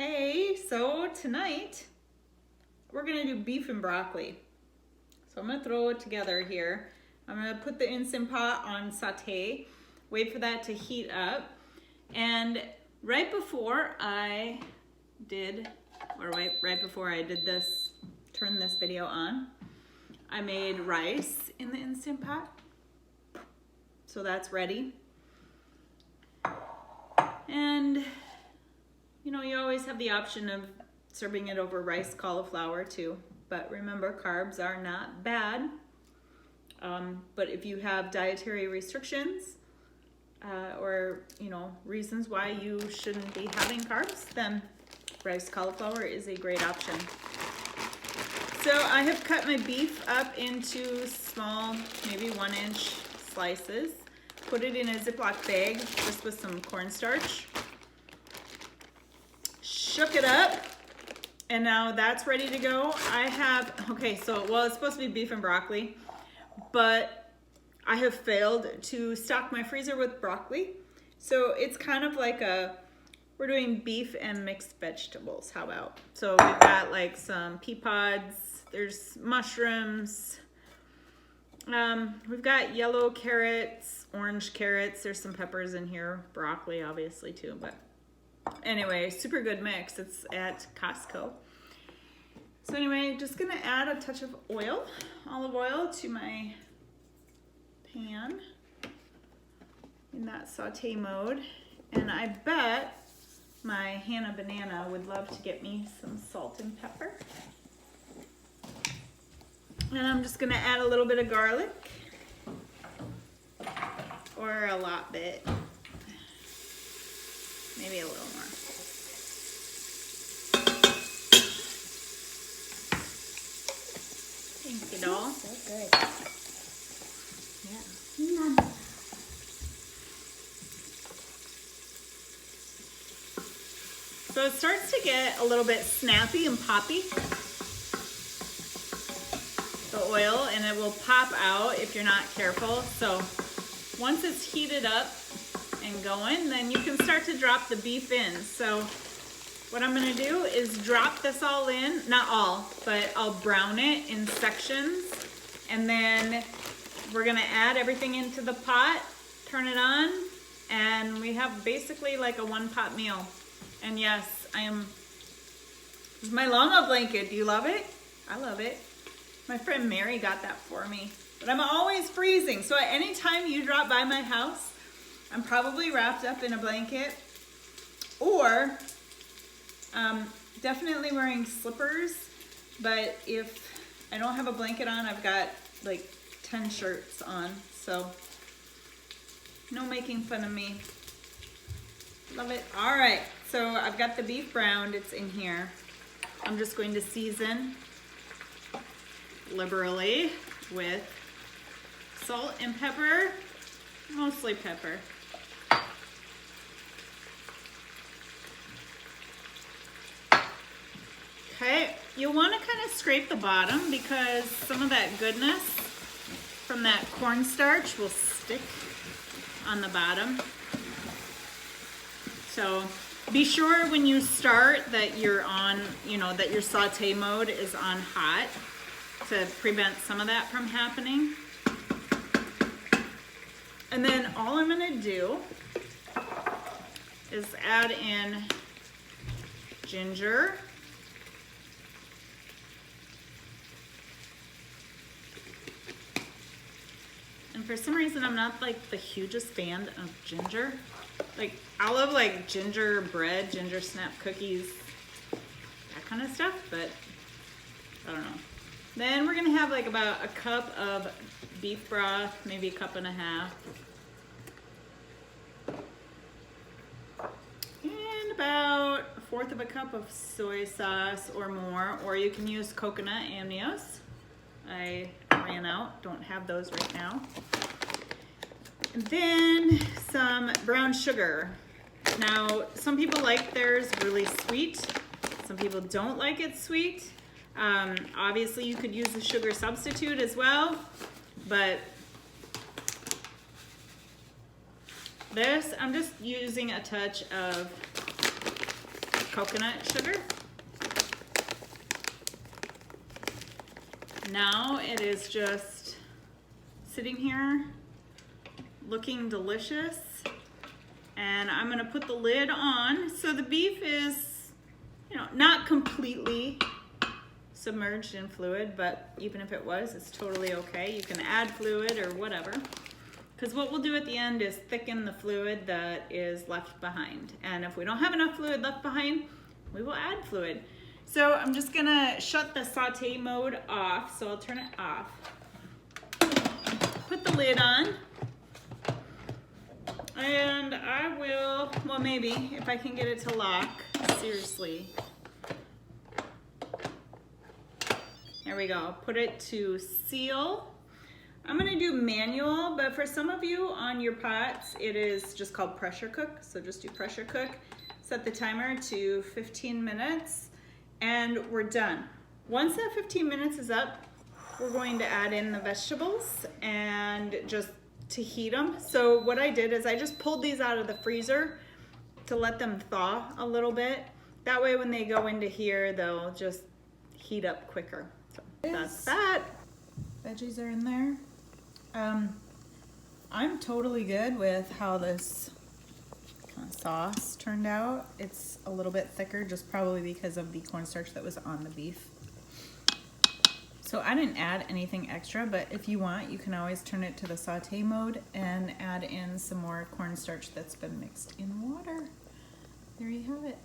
Hey, so tonight we're gonna do beef and broccoli. So I'm gonna throw it together here. I'm gonna put the Instant Pot on saute, wait for that to heat up. And right before I did this, turn this video on, I made rice in the Instant Pot. So that's ready. And you know, you always have the option of serving it over rice cauliflower too. But remember, carbs are not bad. But if you have dietary restrictions or, you know, reasons why you shouldn't be having carbs, then rice cauliflower is a great option. So I have cut my beef up into small, maybe 1-inch slices. Put it in a Ziploc bag just with some cornstarch. Shook it up, and now that's ready to go. It's supposed to be beef and broccoli, but I have failed to stock my freezer with broccoli. So it's kind of like we're doing beef and mixed vegetables. How about? So we've got like some pea pods, there's mushrooms, we've got yellow carrots, orange carrots, there's some peppers in here, broccoli obviously too, but anyway, super good mix. It's at Costco. So anyway, just gonna add a touch of oil, olive oil, to my pan in that saute mode. And I bet my Hannah Banana would love to get me some salt and pepper. And I'm just gonna add a little bit of garlic, or a lot bit. Maybe a little more. Thank you, doll. So good. Yeah. So it starts to get a little bit snappy and poppy, the oil, and it will pop out if you're not careful. So once it's heated up and going, then you can start to drop the beef in. So what I'm gonna do is drop this all in, not all, but I'll brown it in sections, and then we're gonna add everything into the pot, turn it on, and we have basically like a one-pot meal. And yes, this is my llama blanket. Do you love it? I love it. My friend Mary got that for me, but I'm always freezing. So at any time you drop by my house, I'm probably wrapped up in a blanket, or definitely wearing slippers. But if I don't have a blanket on, I've got like 10 shirts on. So no making fun of me. Love it. All right, so I've got the beef browned. It's in here. I'm just going to season liberally with salt and pepper, mostly pepper. Okay, you'll want to kind of scrape the bottom because some of that goodness from that cornstarch will stick on the bottom. So be sure when you start that you're on, that your saute mode is on hot to prevent some of that from happening. And then all I'm gonna do is add in ginger. And for some reason, I'm not like the hugest fan of ginger. Like, I love like ginger bread, ginger snap cookies, that kind of stuff, but I don't know. Then we're gonna have like about a cup of beef broth, maybe a cup and a half. And about 1/4 of a cup of soy sauce or more, or you can use coconut amnios. I ran out, don't have those right now. And then some brown sugar. Now, some people like theirs really sweet. Some people don't like it sweet. Obviously, you could use a sugar substitute as well, but this, I'm just using a touch of coconut sugar. Now it is just sitting here looking delicious, and I'm gonna put the lid on. So the beef is, you know, not completely submerged in fluid, but even if it was, it's totally okay. You can add fluid or whatever, because what we'll do at the end is thicken the fluid that is left behind. And if we don't have enough fluid left behind, we will add fluid. So I'm just gonna shut the saute mode off, so I'll turn it off. Put the lid on. And I will, well, maybe if I can get it to lock, seriously. There we go, put it to seal. I'm gonna do manual, but for some of you on your pots, it is just called pressure cook. So just do pressure cook. Set the timer to 15 minutes and we're done. Once that 15 minutes is up, we're going to add in the vegetables and just to heat them. So what I did is I just pulled these out of the freezer to let them thaw a little bit. That way when they go into here, they'll just heat up quicker. So that's that. Veggies are in there. I'm totally good with how this kind of sauce turned out. It's a little bit thicker, just probably because of the cornstarch that was on the beef. So I didn't add anything extra, but if you want, you can always turn it to the saute mode and add in some more cornstarch that's been mixed in water. There you have it.